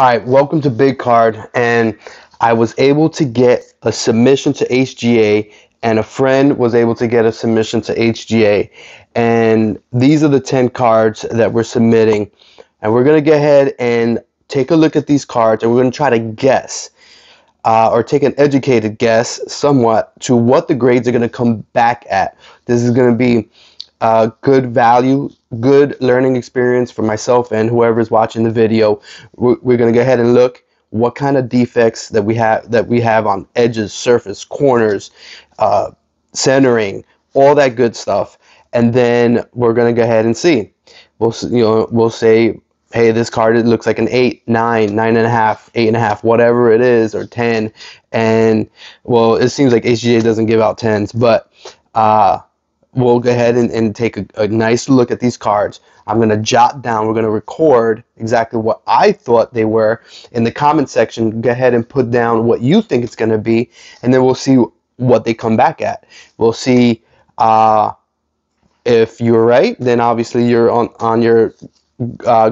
All right, welcome to Big Card, and I was able to get a submission to HGA, and a friend was able to get a submission to HGA, and these are the 10 cards that we're submitting, and we're gonna go ahead and take a look at these cards, and we're gonna try to guess, or take an educated guess, somewhat, to what the grades are gonna come back at. This is gonna be good value, good learning experience for myself and whoever's watching the video. We're going to go ahead and look what kind of defects that we have on edges, surface, corners, centering, all that good stuff, and then we're going to go ahead and see. We'll say, hey, this card, it looks like an 8, 9, 9.5, 8.5, whatever it is, or 10. And well, it seems like HGA doesn't give out 10s, but we'll go ahead and take a nice look at these cards. I'm going to jot down, we're going to record exactly what I thought they were. In the comment section, go ahead and put down what you think it's going to be, and then we'll see what they come back at. We'll see if you're right, then obviously you're on your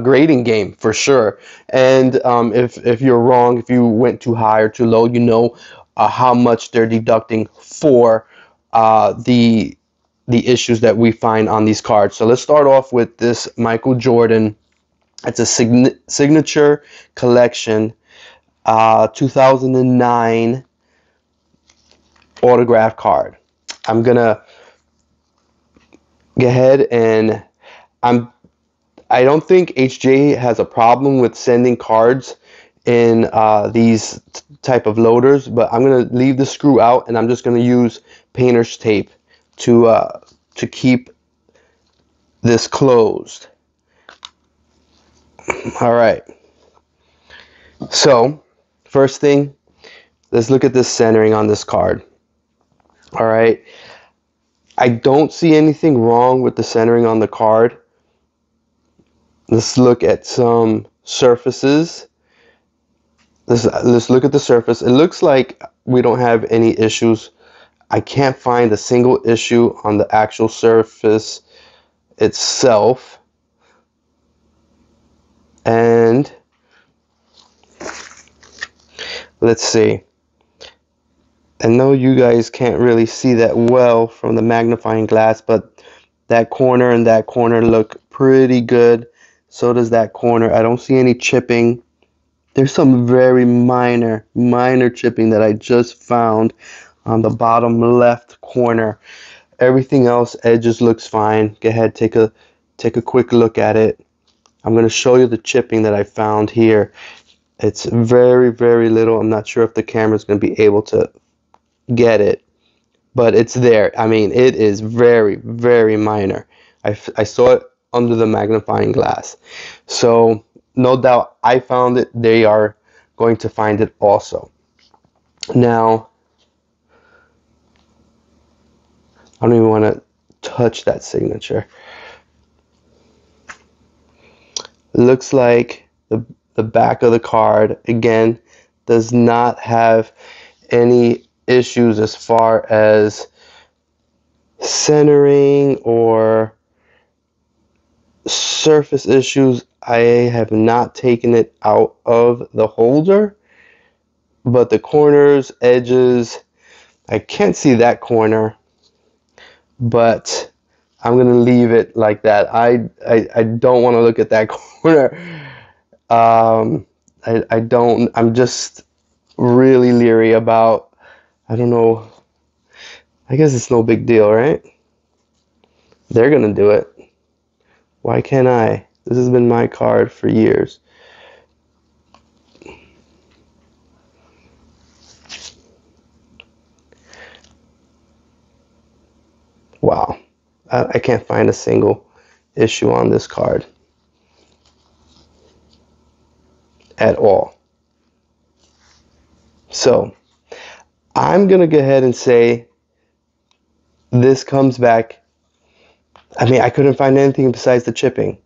grading game for sure. And if you're wrong, if you went too high or too low, you know how much they're deducting for the issues that we find on these cards. So let's start off with this Michael Jordan. It's a signature collection, 2009 autograph card. I'm gonna go ahead and I don't think HJ has a problem with sending cards in these type of loaders, but I'm gonna leave the screw out, and I'm just gonna use painter's tape to keep this closed. All right. So first thing, let's look at this centering on this card. All right. I don't see anything wrong with the centering on the card. Let's look at some surfaces. Let's look at the surface. It looks like we don't have any issues. I can't find a single issue on the actual surface itself. And let's see. I know you guys can't really see that well from the magnifying glass, but that corner and that corner look pretty good. So does that corner. I don't see any chipping. There's some very minor chipping that I just found on the bottom left corner. Everything else, edges looks fine. Go ahead, take a quick look at it. I'm going to show you the chipping that I found here. It's very little. I'm not sure if the camera's going to be able to get it, but it's there. I mean, it is very minor. I saw it under the magnifying glass. So no doubt I found it. They are going to find it also. Now, I don't even want to touch that signature. Looks like the back of the card, again, does not have any issues as far as centering or surface issues. I have not taken it out of the holder, but the corners, edges, I can't see that corner, but I'm gonna leave it like that. I don't want to look at that corner. I don't. I'm just really leery about. I don't know. I guess it's no big deal, right? They're gonna do it. Why can't I? This has been my card for years. Wow. I can't find a single issue on this card at all. So I'm going to go ahead and say this comes back. I mean, I couldn't find anything besides the chipping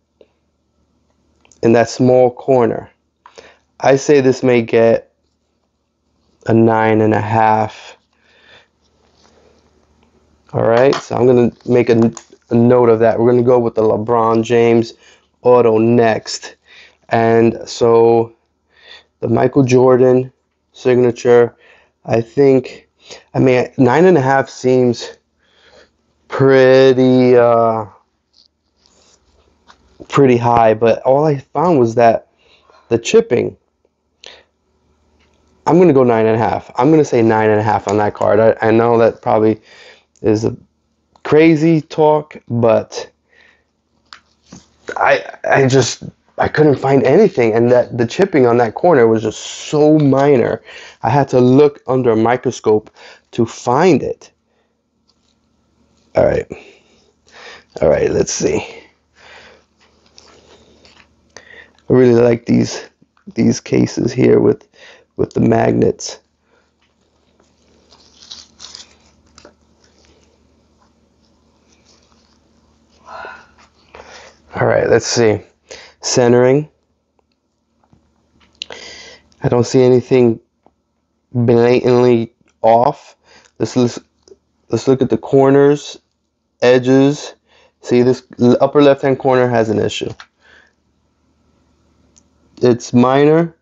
in that small corner. I say this may get a 9.5. All right, so I'm going to make a note of that. We're going to go with the LeBron James auto next. And so the Michael Jordan signature. I think, I mean, 9.5 seems pretty pretty high, but all I found was that the chipping. I'm gonna go 9.5. I'm gonna say 9.5 on that card. I know that probably is a crazy talk, but I couldn't find anything, and that the chipping on that corner was just so minor. I had to look under a microscope to find it. All right, let's see. I really like these cases here with the magnets. All right, let's see. Centering. I don't see anything blatantly off. Let's look at the corners, edges. See, this upper left-hand corner has an issue. It's minor.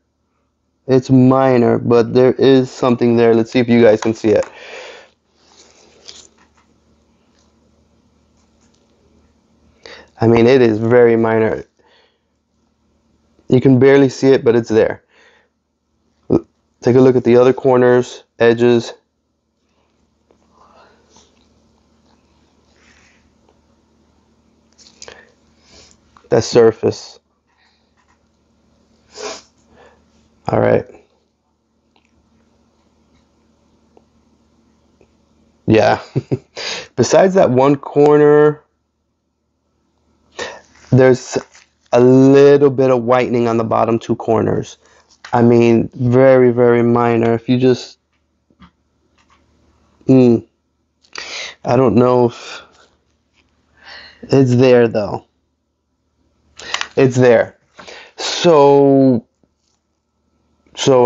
It's minor, but there is something there. Let's see if you guys can see it. I mean, it is very minor. You can barely see it, but it's there. Take a look at the other corners, edges. That surface. All right. Yeah. Besides that one corner, there's a little bit of whitening on the bottom two corners. I mean, very, very minor. If you just, I don't know if it's there though. It's there. So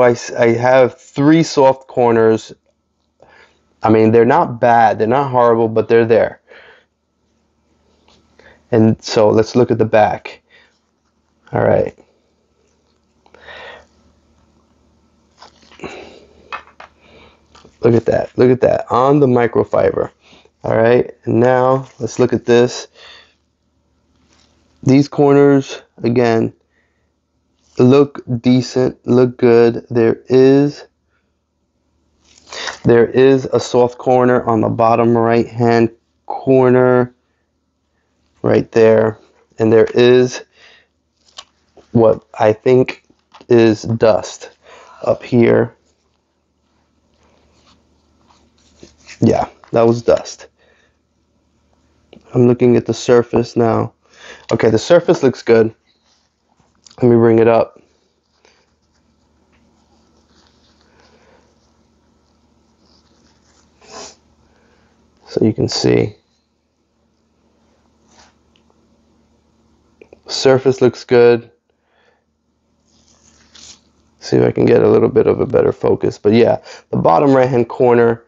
I have 3 soft corners. I mean, they're not bad. They're not horrible, but they're there. And so let's look at the back. All right. Look at that. Look at that on the microfiber. All right. And now let's look at this. These corners, again, look decent, look good. There is a soft corner on the bottom right hand corner right there, and there is what I think is dust up here. Yeah, that was dust. I'm looking at the surface now. Okay, the surface looks good. Let me bring it up. So you can see. Surface looks good. See if I can get a little bit of a better focus. But yeah, the bottom right hand corner,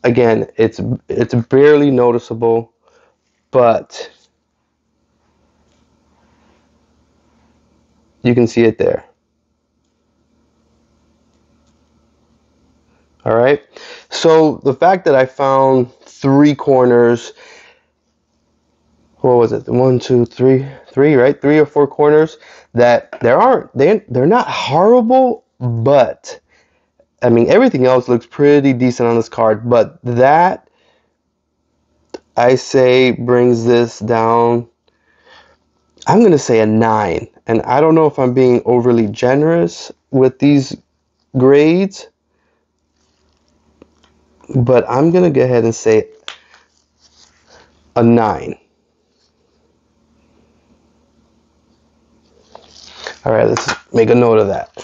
again, it's barely noticeable, but you can see it there. All right. So the fact that I found 3 corners, what was it? 1, 2, 3, right? 3 or 4 corners that they're not horrible, but I mean, everything else looks pretty decent on this card, but that, I say, brings this down. I'm going to say a 9. And I don't know if I'm being overly generous with these grades, but I'm going to go ahead and say a 9. All right, let's make a note of that.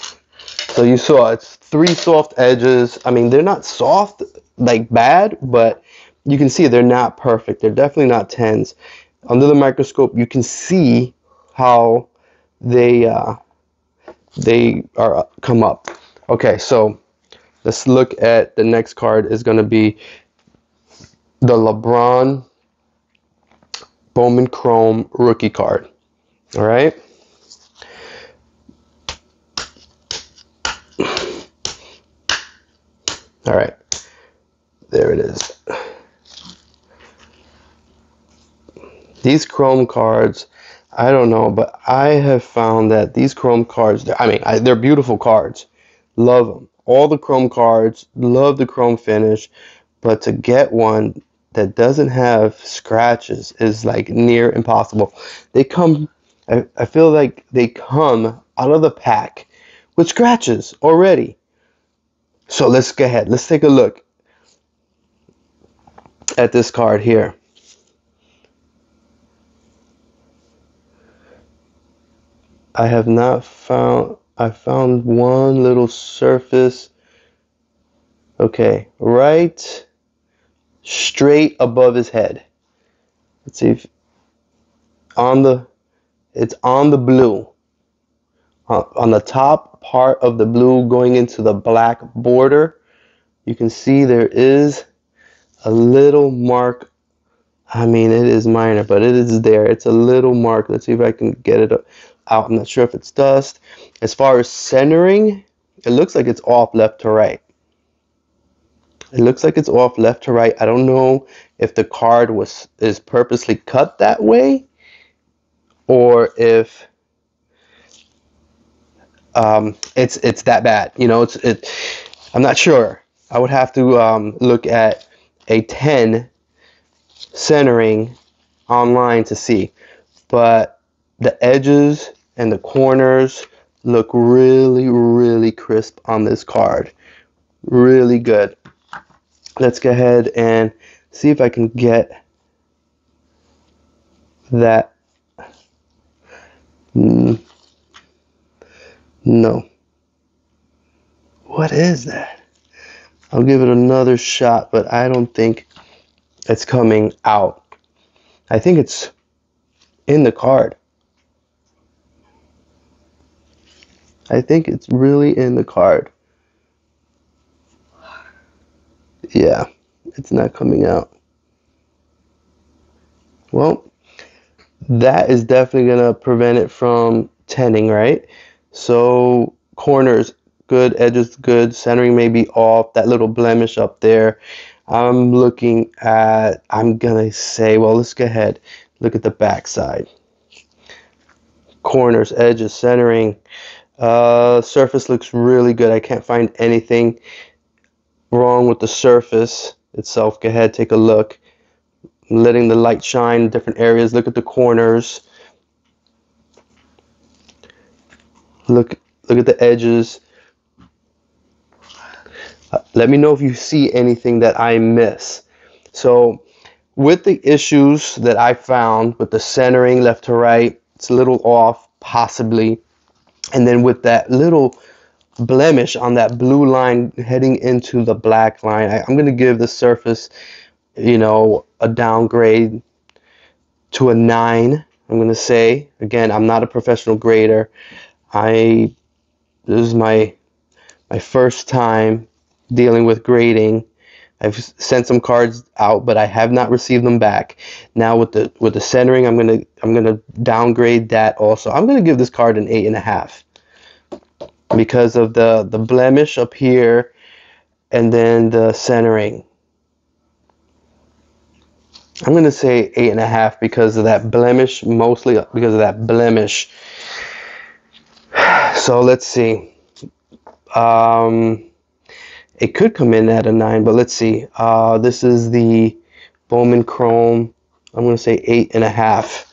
So you saw it's 3 soft edges. I mean, they're not soft, like bad, but you can see they're not perfect. They're definitely not 10s. Under the microscope, you can see how they are come up. Okay, so let's look at the next card. Is going to be the LeBron Bowman Chrome rookie card. All right. All right, there it is. These Chrome cards, I don't know, but I have found that these Chrome cards, I mean, they're beautiful cards. Love them. All the Chrome cards, love the Chrome finish, but to get one that doesn't have scratches is like near impossible. They come, I feel like they come out of the pack with scratches already. So let's go ahead. Let's take a look at this card here. I have not found, I found one little surface. Okay, right straight above his head. Let's see if it's on the blue. On the top part of the blue going into the black border, you can see there is a little mark. I mean, it is minor, but it is there. It's a little mark. Let's see if I can get it out. I'm not sure if it's dust. As far as centering, it looks like it's off left to right. It looks like it's off left to right. I don't know if the card is purposely cut that way, or if it's that bad. You know, I'm not sure. I would have to look at a 10 centering online to see. But the edges and the corners look really, really crisp on this card. Really good. Let's go ahead and see if I can get that. No. What is that? I'll give it another shot, but I don't think it's coming out. I think it's in the card. I think it's really in the card. Yeah, it's not coming out. Well, that is definitely going to prevent it from tinning, right? So corners, good, edges, good, centering may be off, that little blemish up there. I'm looking at, I'm going to say, well, let's go ahead, look at the back side. Corners, edges, centering. Surface looks really good. I can't find anything wrong with the surface itself. Go ahead, take a look. Letting the light shine in different areas. Look at the corners. Look at the edges. Let me know if you see anything that I miss. So with the issues that I found with the centering left to right, it's a little off possibly. And then with that little blemish on that blue line heading into the black line, I'm going to give the surface, you know, a downgrade to a 9. I'm going to say, again, I'm not a professional grader. This is my first time dealing with grading. I've sent some cards out, but I have not received them back. Now with the centering, I'm gonna downgrade that also. I'm gonna give this card an 8.5 because of the blemish up here and then the centering. I'm going to say 8.5 because of that blemish, mostly because of that blemish. So let's see. It could come in at a 9, but let's see. This is the Bowman Chrome. I'm going to say 8.5.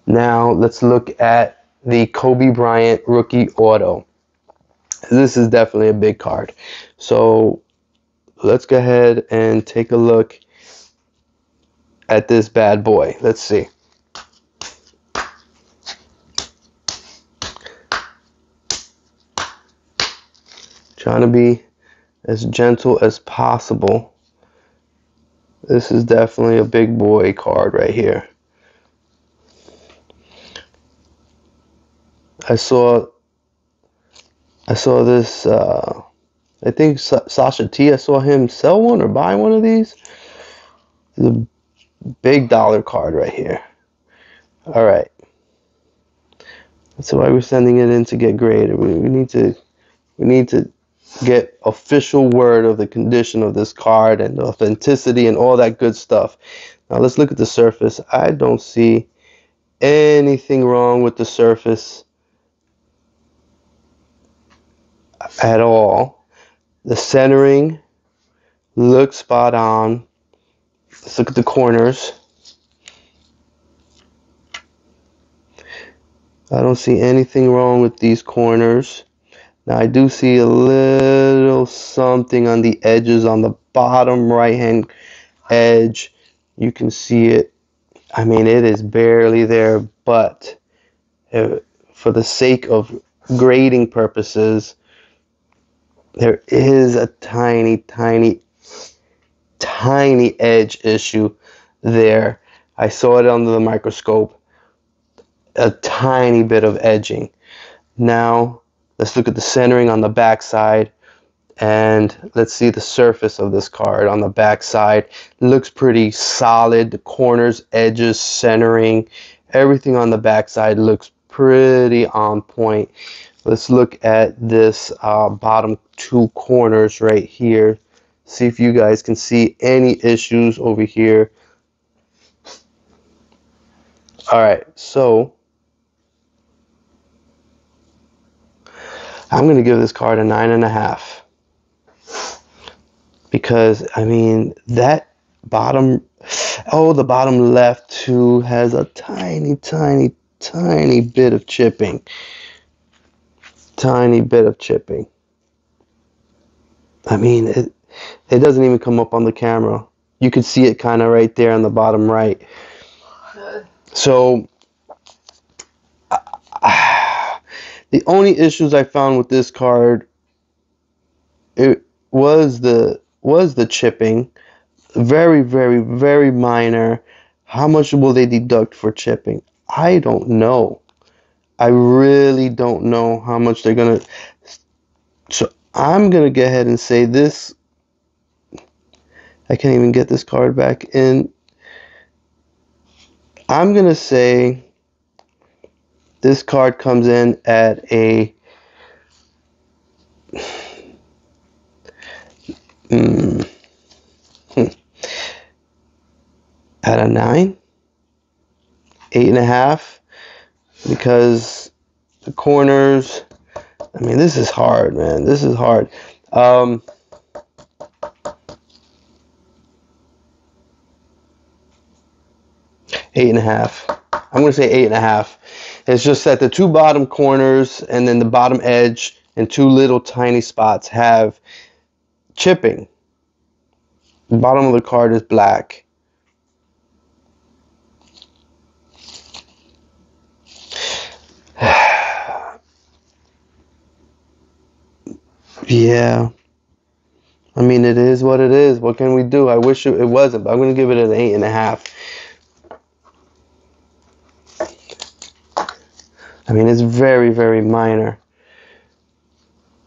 Now let's look at the Kobe Bryant Rookie Auto. This is definitely a big card. So let's go ahead and take a look at this bad boy. Let's see. Trying to be as gentle as possible. This is definitely a big boy card right here. I saw this, I think Sasha T, I saw him sell one or buy one of these. It's a big dollar card right here. All right. That's why we're sending it in to get graded. We need to We need to get official word of the condition of this card and the authenticity and all that good stuff. Now let's look at the surface. I don't see anything wrong with the surface at all. The centering looks spot on. Let's look at the corners. I don't see anything wrong with these corners. Now I do see a little something on the edges on the bottom right hand edge. You can see it. I mean, it is barely there, but for the sake of grading purposes, there is a tiny edge issue there. I saw it under the microscope. A tiny bit of edging. Now let's look at the centering on the back side, and let's see the surface of this card on the back side. Looks pretty solid. The corners, edges, centering, everything on the back side looks pretty on point. Let's look at this bottom two corners right here. See if you guys can see any issues over here. All right, so I'm going to give this card a 9.5, because I mean that bottom, the bottom left too has a tiny bit of chipping. Tiny bit of chipping. I mean, it doesn't even come up on the camera. You could see it kind of right there on the bottom right. So the only issues I found with this card, it was the chipping. Very minor. How much will they deduct for chipping? I don't know. I really don't know how much they're gonna. So I'm gonna go ahead and say this. I can't even get this card back in. I'm gonna say this card comes in at a at a 9, 8.5, because the corners. I mean, this is hard, man. This is hard. 8.5. I'm going to say 8.5. It's just that the two bottom corners and then the bottom edge and two little tiny spots have chipping. The bottom of the card is black. Yeah. I mean, it is what it is. What can we do? I wish it wasn't, but I'm going to give it an 8.5. I mean, it's very minor.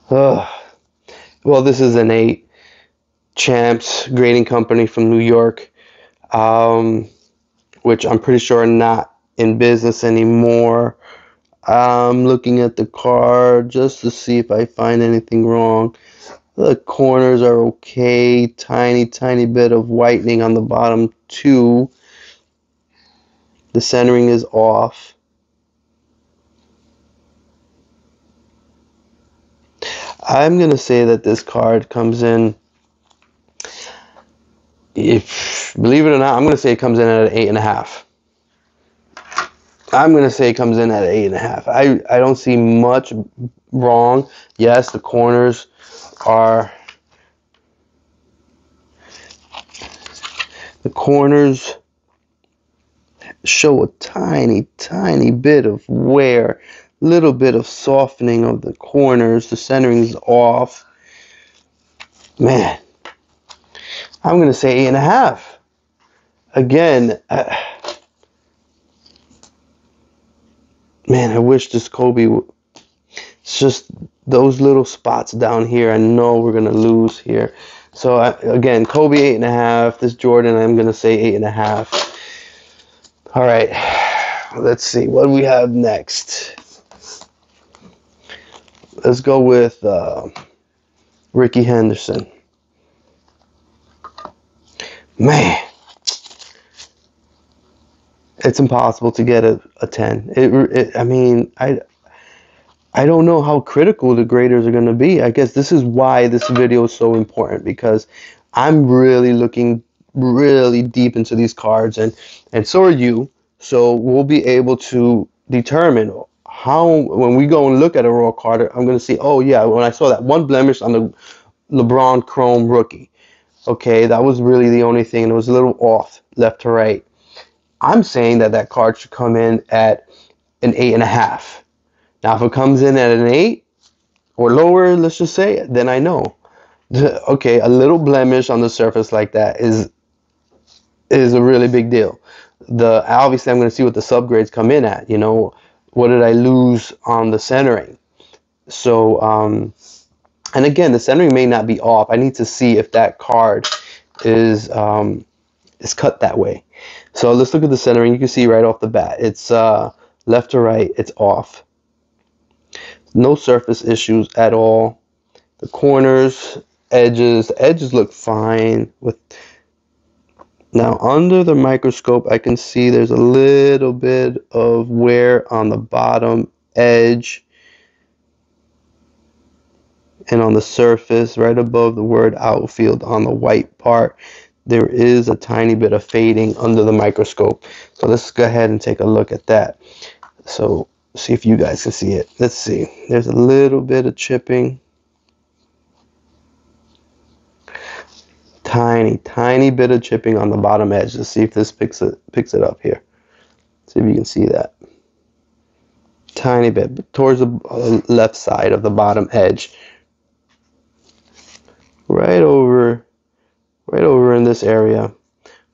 Ugh. Well, this is an 8. Champs grading company from New York, which I'm pretty sure are not in business anymore. I'm looking at the card just to see if I find anything wrong. The corners are okay. Tiny bit of whitening on the bottom too. The centering is off. I'm going to say that this card comes in, if believe it or not, I'm going to say it comes in at an 8.5. I'm going to say it comes in at an 8.5. I don't see much wrong. Yes, the corners are, the corners show a tiny bit of wear, little bit of softening of the corners. The centering is off. Man, I'm going to say 8.5. Again, man, I wish this Kobe, it's just those little spots down here. I know we're going to lose here. So, again, Kobe 8.5. This Jordan, I'm going to say 8.5. All right, let's see. What do we have next? Let's go with Ricky Henderson. Man, it's impossible to get a 10. I mean, I don't know how critical the graders are going to be. I guess this is why this video is so important, because I'm really looking really deep into these cards, and so are you. So we'll be able to determine how, when we go and look at a raw card, I'm going to see, oh yeah, when I saw that one blemish on the LeBron Chrome rookie, okay, that was really the only thing, and it was a little off left to right. I'm saying that that card should come in at an 8.5. Now, if it comes in at an 8 or lower, let's just say, then I know. Okay, a little blemish on the surface like that is a really big deal. Obviously, I'm going to see what the subgrades come in at. You know, what did I lose on the centering? So, and again, the centering may not be off. I need to see if that card is cut that way. So let's look at the centering. You can see right off the bat, it's left to right, it's off. No surface issues at all. The corners, the edges look fine. Now under the microscope, I can see there's a little bit of wear on the bottom edge and on the surface right above the word outfield on the white part. There is a tiny bit of fading under the microscope. So let's go ahead and take a look at that. So see if you guys can see it. Let's see. There's a little bit of chipping. Tiny bit of chipping on the bottom edge. Let's see if this picks it up here. See if you can see that. Tiny bit, but towards the left side of the bottom edge. Right over in this area.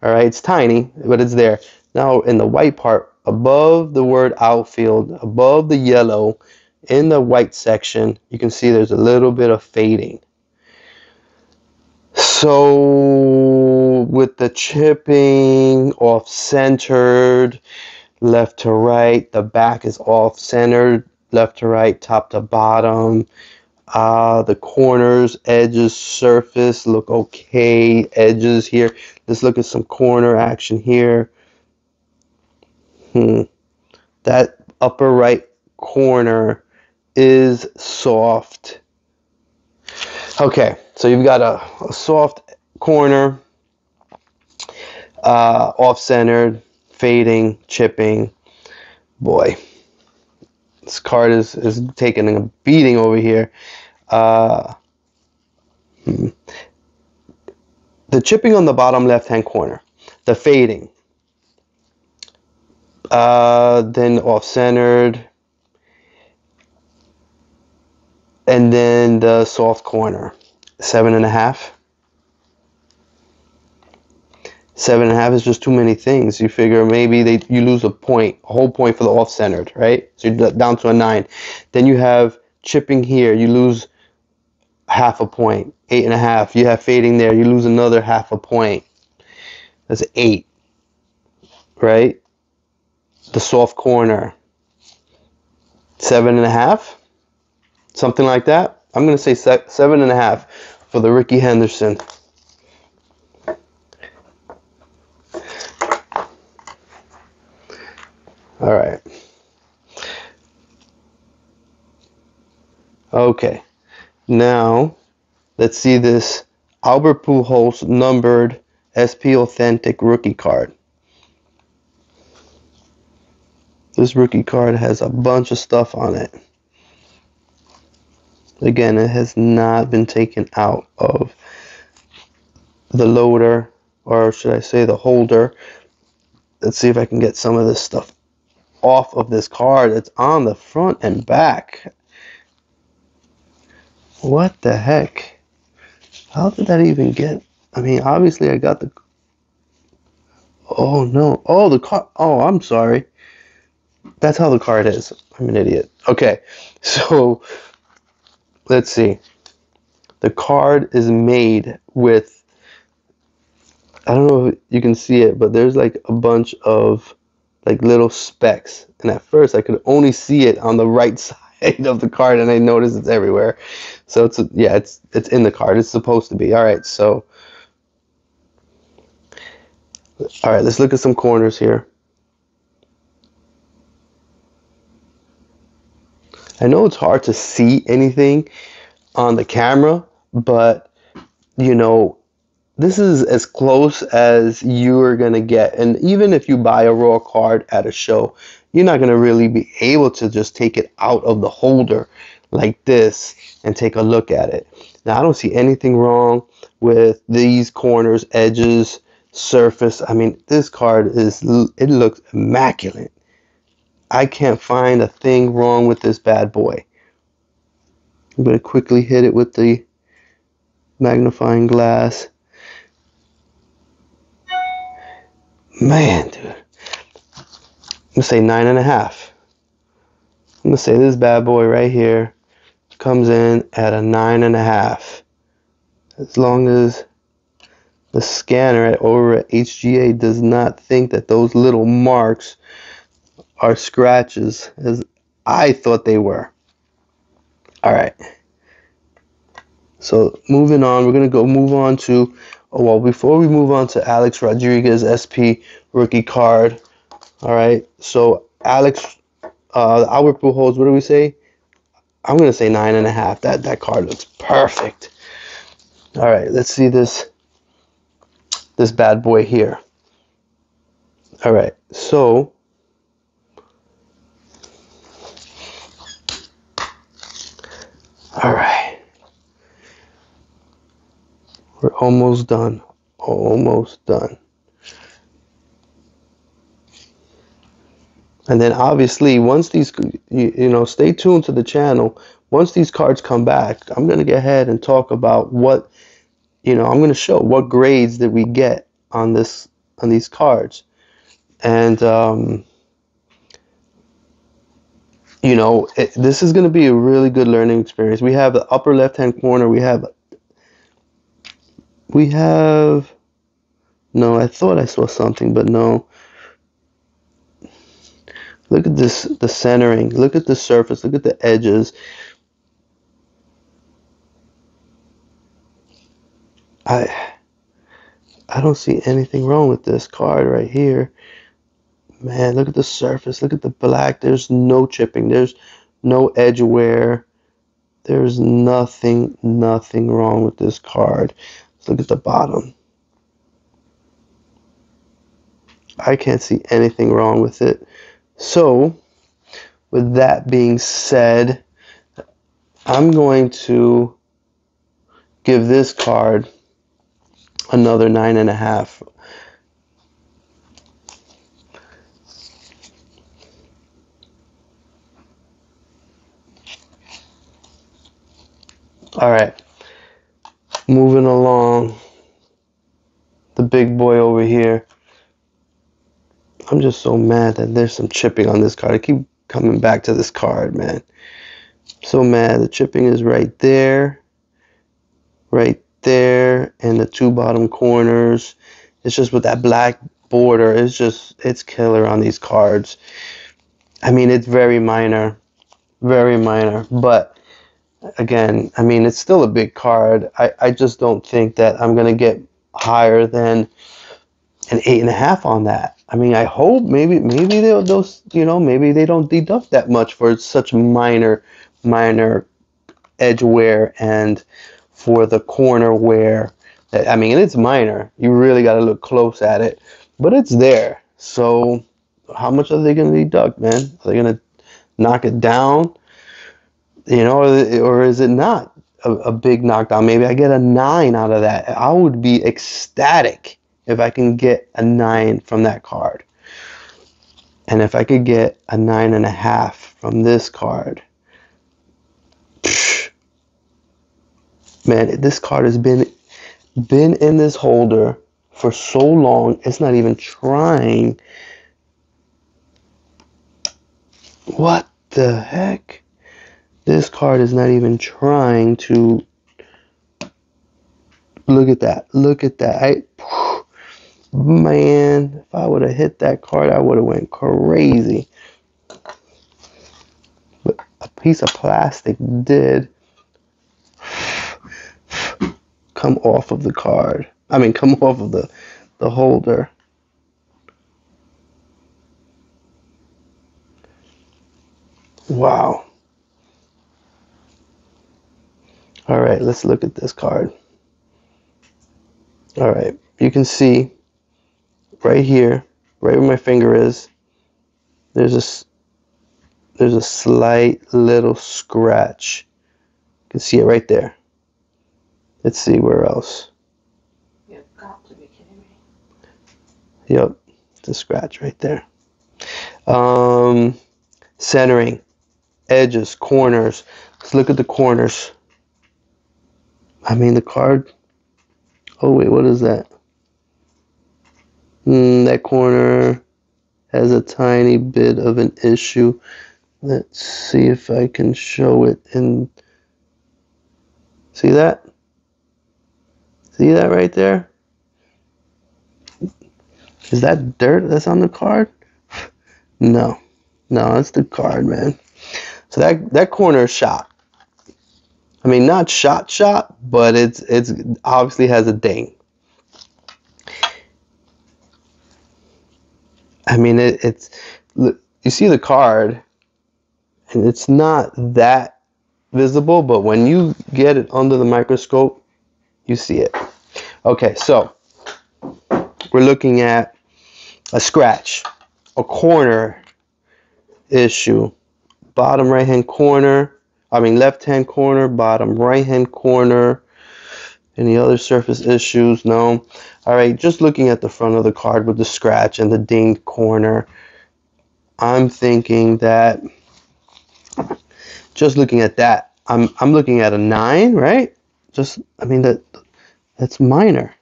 All right, it's tiny, but it's there. Now in the white part, above the word outfield, above the yellow, in the white section, you can see there's a little bit of fading. So with the chipping off-centered, left to right, the back is off-centered, left to right, top to bottom. The corners, edges, surface look okay. Edges here. Let's look at some corner action here. That upper right corner is soft. Okay, so you've got a soft corner, off-centered, fading, chipping. Boy, this card is taking a beating over here. The chipping on the bottom left-hand corner, the fading, then off-centered, and then the soft corner, 7.5. 7.5 is just too many things. You figure maybe you lose a whole point for the off-centered, right? So you're down to a 9. Then you have chipping here. You lose half a point. 8.5. You have fading there. You lose another half a point. That's 8, right? The soft corner, 7.5. Something like that. I'm going to say 7.5 for the Ricky Henderson. All right. Okay. Now, let's see this Albert Pujols numbered SP Authentic rookie card. This rookie card has a bunch of stuff on it. Again, it has not been taken out of the loader, or should I say the holder. Let's see if I can get some of this stuff off of this card. It's on the front and back. What the heck? How did that even get? I mean, obviously I got the... Oh no. Oh, the card. Oh, I'm sorry. That's how the card is. I'm an idiot. Okay, so let's see. The card is made with, I don't know if you can see it, but there's like a bunch of like little specks. And at first I could only see it on the right side side of the card, and I notice it's everywhere. So yeah, it's in the card. It's supposed to be. All right, so all right, let's look at some corners here. I know it's hard to see anything on the camera, but you know, this is as close as you're gonna get. And even if you buy a raw card at a show, you're not gonna really be able to just take it out of the holder like this and take a look at it. Now, I don't see anything wrong with these corners, edges, surface. I mean, this card it looks immaculate. I can't find a thing wrong with this bad boy. I'm gonna quickly hit it with the magnifying glass. Man, dude. I'm gonna say 9.5. I'm gonna say this bad boy right here comes in at a 9.5. As long as the scanner over at HGA does not think that those little marks are scratches, as I thought they were. All right. So moving on, we're gonna move on to. Oh, well, before we move on to Alex Rodriguez SP rookie card. All right. So Alex, Albert Pujols. What do we say? I'm gonna say 9.5. That card looks perfect. All right. Let's see this bad boy here. All right. So. All right. We're almost done. Almost done. And then obviously once these, you know, stay tuned to the channel. Once these cards come back, I'm going to go ahead and talk about what, you know, I'm going to show what grades that we get on these cards. And, you know, this is going to be a really good learning experience. We have the upper left-hand corner. We have, no, I thought I saw something, but no. Look at this, the centering. Look at the surface. Look at the edges. I don't see anything wrong with this card right here. Man, look at the surface. Look at the black. There's no chipping. There's no edge wear. There's nothing wrong with this card. Let's look at the bottom. I can't see anything wrong with it. So, with that being said, I'm going to give this card another 9.5. All right, moving along, the big boy over here. I'm just so mad that there's some chipping on this card. I keep coming back to this card, man. So mad. The chipping is right there, and the two bottom corners. It's just with that black border. It's killer on these cards. I mean, it's very minor, but again, I mean, it's still a big card. I just don't think that I'm going to get higher than an 8.5 on that. I mean, I hope maybe they'll you know, maybe they don't deduct that much for such minor edge wear and for the corner wear. I mean, it's minor. You really got to look close at it, but it's there. So how much are they going to deduct, man? Are they going to knock it down? You know, or is it not a big knockdown? Maybe I get a 9 out of that. I would be ecstatic if I can get a 9 from that card. And if I could get a 9.5 from this card, man, this card has been in this holder for so long, it's not even trying. What the heck? This card is not even trying to. Look at that. Look at that. Man, if I would have hit that card, I would have went crazy. But piece of plastic did come off of the card. I mean, come off of the holder. Wow. All right, let's look at this card. All right, you can see right here, right where my finger is, there's a slight little scratch. You can see it right there. Let's see where else. You've got to be kidding me. Yep, it's a scratch right there. Centering, edges, corners. Let's look at the corners. I mean, the card. Oh wait, what is that? That corner has a tiny bit of an issue. Let's see if I can show it in. See that? See that right there? Is that dirt that's on the card? No. No, it's the card, man. So that corner is shot. I mean, not shot, but it's obviously has a ding. I mean, it's you see the card, and it's not that visible, but when you get it under the microscope, you see it. Okay, so we're looking at a scratch, a corner issue, bottom right hand corner. I mean, left hand corner, bottom right hand corner. Any other surface issues? No. All right, just looking at the front of the card with the scratch and the dinged corner, I'm thinking that, just looking at that, I'm looking at a 9, right? Just, I mean, that's minor.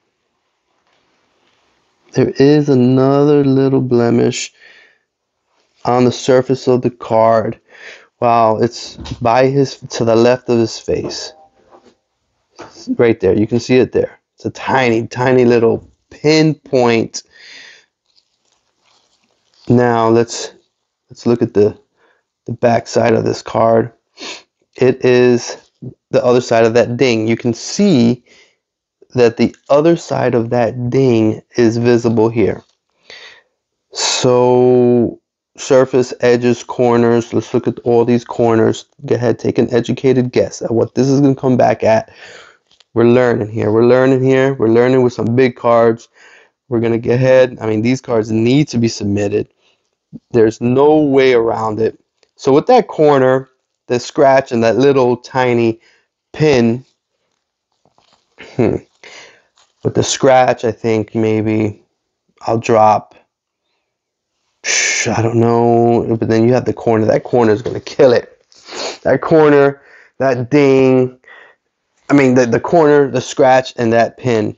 There is another little blemish on the surface of the card. Wow, it's to the left of his face. Right there, you can see it there. It's a tiny, tiny little pinpoint. Now let's look at the back side of this card. It is the other side of that ding. You can see that the other side of that ding is visible here. So surface, edges, corners. Let's look at all these corners. Go ahead, take an educated guess at what this is going to come back at. We're learning here. We're learning with some big cards. We're going to get ahead. I mean, these cards need to be submitted. There's no way around it. So with that corner, the scratch, and that little tiny pin, with the scratch, I think maybe I'll drop, I don't know, but then you have the corner. That corner is going to kill it. That corner, that ding, I mean, the corner, the scratch, and that pin.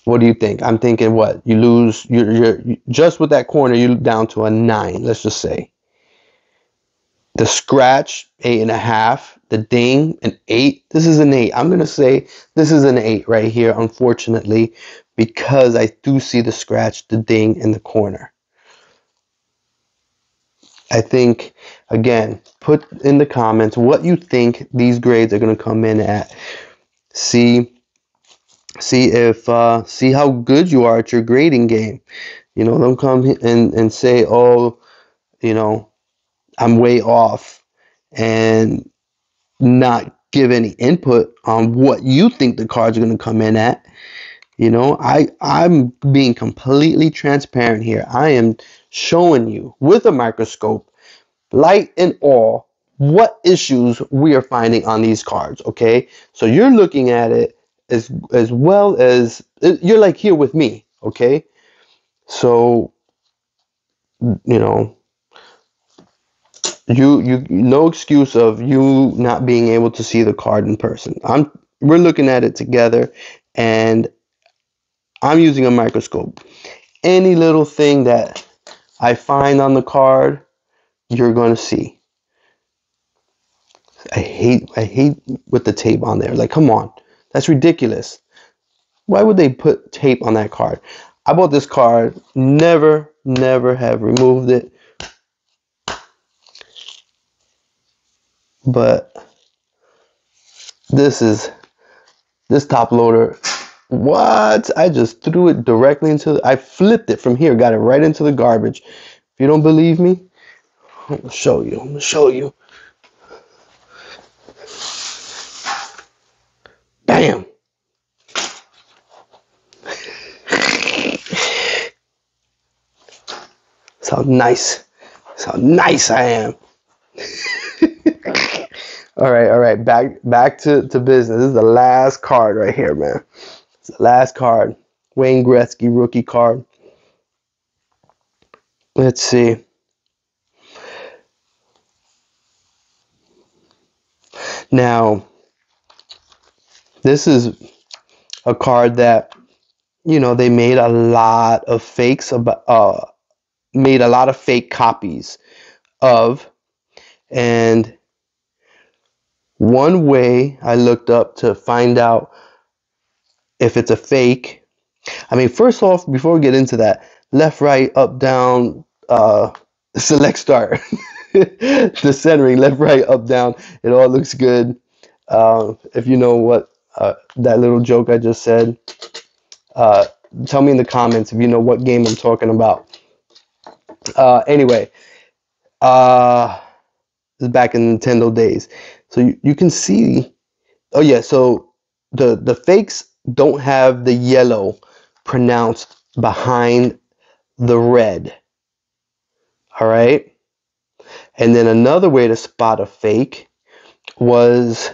What do you think? I'm thinking what? You lose, you're just with that corner, you're down to a 9, let's just say. The scratch, 8.5. The ding, an 8. This is an 8. I'm going to say this is an 8 right here, unfortunately, because I do see the scratch, the ding, in the corner. I think, again, put in the comments what you think these grades are going to come in at. See how good you are at your grading game. You know, don't come and say, oh, you know, I'm way off, and not give any input on what you think the cards are going to come in at. You know, I'm being completely transparent here. I am showing you with a microscope, light and all, what issues we are finding on these cards. Okay, so you're looking at it as well as you're like here with me. Okay, so you know, you no excuse of you not being able to see the card in person. We're looking at it together, and I'm using a microscope. Any little thing that I find on the card, you're going to see. I hate with the tape on there. Like, come on, that's ridiculous. Why would they put tape on that card? I bought this card, never have removed it. but this top loader. What? I just threw it directly into. I flipped it from here, got it right into the garbage. If you don't believe me, I'm gonna show you. I'm gonna show you. Bam. That's how nice. That's how nice I am. All right. Back to business. This is the last card right here, man. It's the last card. Wayne Gretzky rookie card. Let's see. Now, this is a card that, you know, they made a lot of fakes about, made a lot of fake copies of, and one way I looked up to find out if it's a fake. I mean, first off, before we get into that, left, right, up, down, select, start. The centering, left, right, up, down. It all looks good. If you know what that little joke I just said, tell me in the comments if you know what game I'm talking about. Anyway, this is back in Nintendo days. So you can see, oh yeah, so the fakes don't have the yellow pronounced behind the red. All right. And then another way to spot a fake was,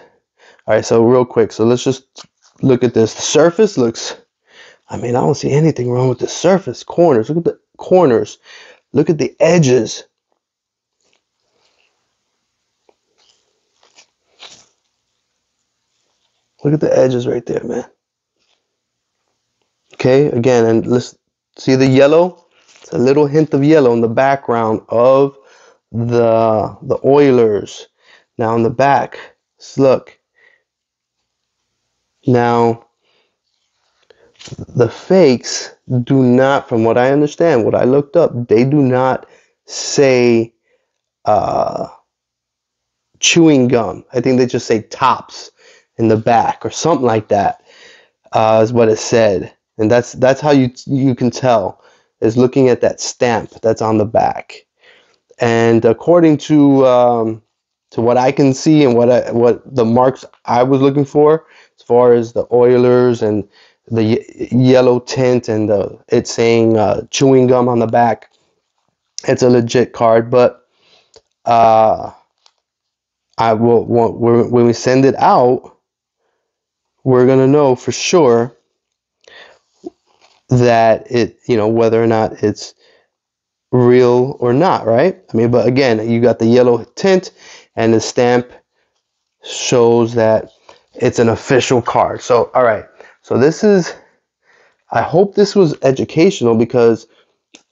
all right, so real quick. So let's just look at this. The surface looks, I mean, I don't see anything wrong with the surface. Corners, look at the corners. Look at the edges. Look at the edges right there, man. Okay, again, and let's see the yellow. It's a little hint of yellow in the background of the Oilers. Now in the back, let's look. Now, the fakes do not, from what I understand, what I looked up, they do not say chewing gum. I think they just say tops in the back or something like that, is what it said. And that's how you can tell, is looking at that stamp that's on the back. And according to what I can see and what the marks I was looking for, as far as the Oilers and the yellow tint and it's saying chewing gum on the back, it's a legit card. But I will, when we send it out, we're gonna know for sure that it, you know, whether or not it's real or not, right? I mean, but again, you got the yellow tint and the stamp shows that it's an official card. So, all right. So this is, I hope this was educational, because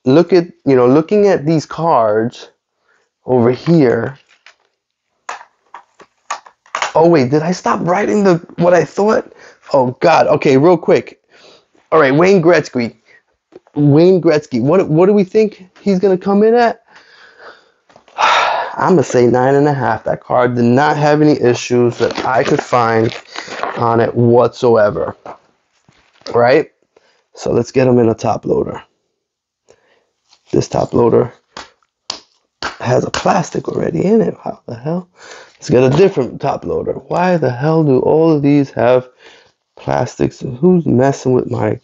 look at, you know, looking at these cards over here. Oh wait, did I stop writing what I thought? Oh God. Okay, real quick. All right, Wayne Gretzky. Wayne Gretzky. What do we think he's gonna come in at? I'm gonna say 9.5. That card did not have any issues that I could find on it whatsoever. Right? So let's get him in a top loader. This top loader has a plastic already in it. How the hell? Let's get a different top loader. Why the hell do all of these have plastics? Who's messing with my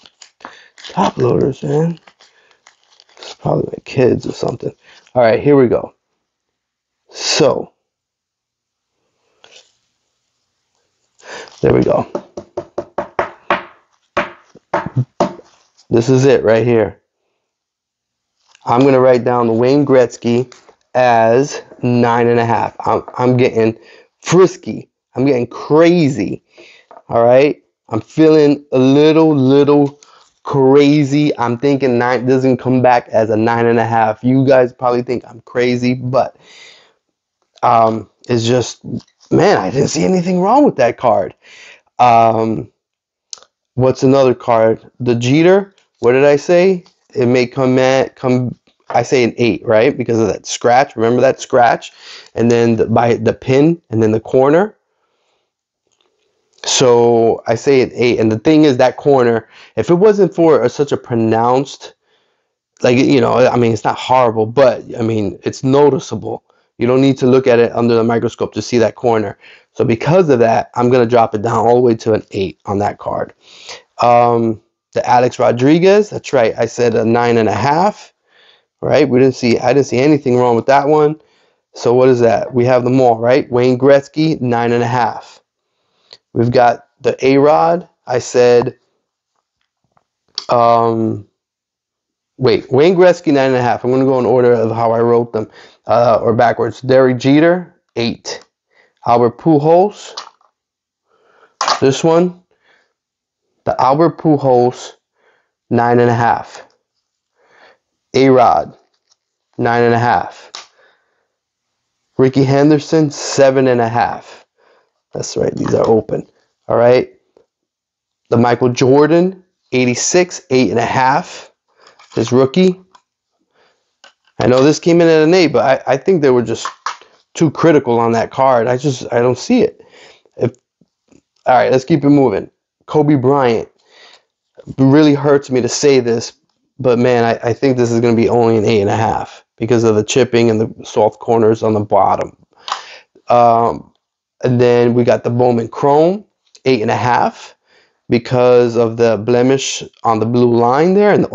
top loaders, man? It's probably my kids or something. All right, here we go. So, there we go. This is it right here. I'm going to write down the Wayne Gretzky as 9.5. I'm getting frisky. I'm getting crazy. All right. I'm feeling a little crazy. I'm thinking 9 doesn't come back as a 9.5. You guys probably think I'm crazy, but it's just, man, I didn't see anything wrong with that card. What's another card? The Jeter. What did I say? It may come I say an 8, right? Because of that scratch. Remember that scratch? And then by the pin and then the corner. So I say an 8. And the thing is, that corner, if it wasn't for such a pronounced, like, you know, I mean, it's not horrible, but I mean, it's noticeable. You don't need to look at it under the microscope to see that corner. So because of that, I'm going to drop it down all the way to an 8 on that card. The Alex Rodriguez, that's right. I said a 9.5. Right? I didn't see anything wrong with that one. So what is that? We have them all, right? Wayne Gretzky, 9.5. We've got the A-Rod. I said, Wayne Gretzky, 9.5. I'm going to go in order of how I wrote them, or backwards. Derek Jeter, 8. Albert Pujols, this one, the Albert Pujols, 9.5. A-Rod, 9.5. Ricky Henderson, 7.5. That's right, these are open. All right. The Michael Jordan, 86, 8.5. His rookie. I know this came in at an 8, but I think they were just too critical on that card. I don't see it. All right, let's keep it moving. Kobe Bryant. It really hurts me to say this, but man, I think this is going to be only an 8.5 because of the chipping and the soft corners on the bottom. And then we got the Bowman Chrome, 8.5, because of the blemish on the blue line there and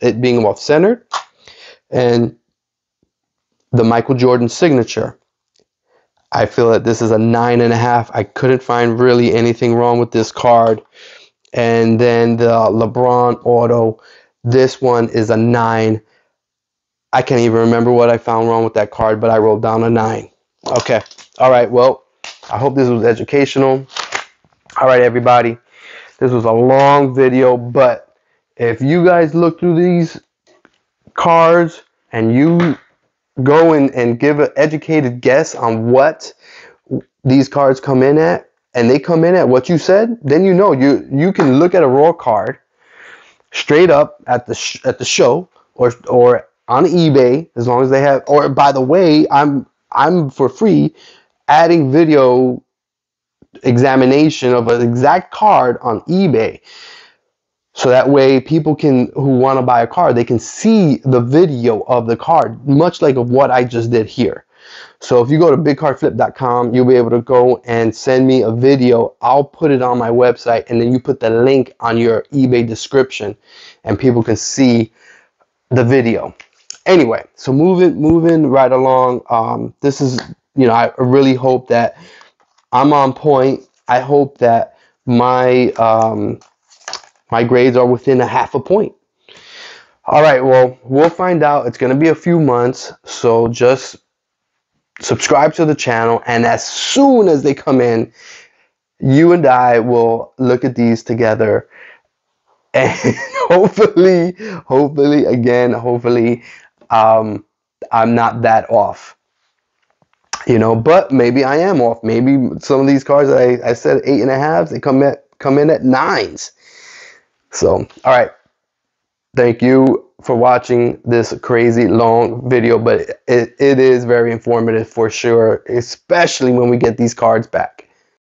it being off-centered. And the Michael Jordan signature, I feel that this is a 9.5. I couldn't find really anything wrong with this card. And then the LeBron auto, this one is a 9. I can't even remember what I found wrong with that card, but I wrote down a 9. Okay. All right. Well, I hope this was educational. All right, everybody. This was a long video, but if you guys look through these cards and you go and give an educated guess on what these cards come in at, and they come in at what you said, then you know you can look at a raw card straight up at the show or on eBay, as long as they have. Or by the way, I'm for free adding video examination of an exact card on eBay, so that way people who want to buy a card, they can see the video of the card, much like of what I just did here. So if you go to bigcardflip.com, you'll be able to go and send me a video. I'll put it on my website, and then you put the link on your eBay description, and people can see the video. Anyway, so moving right along. This is, you know, I really hope that I'm on point. I hope that my my grades are within a half a point. All right, well, we'll find out. It's going to be a few months, so just subscribe to the channel, and as soon as they come in, you and I will look at these together, and hopefully I'm not that off, you know, but maybe I am off. Maybe some of these cards I said 8.5s, they come in at 9s. So, all right. Thank you for watching this crazy long video, but it is very informative for sure, especially when we get these cards back.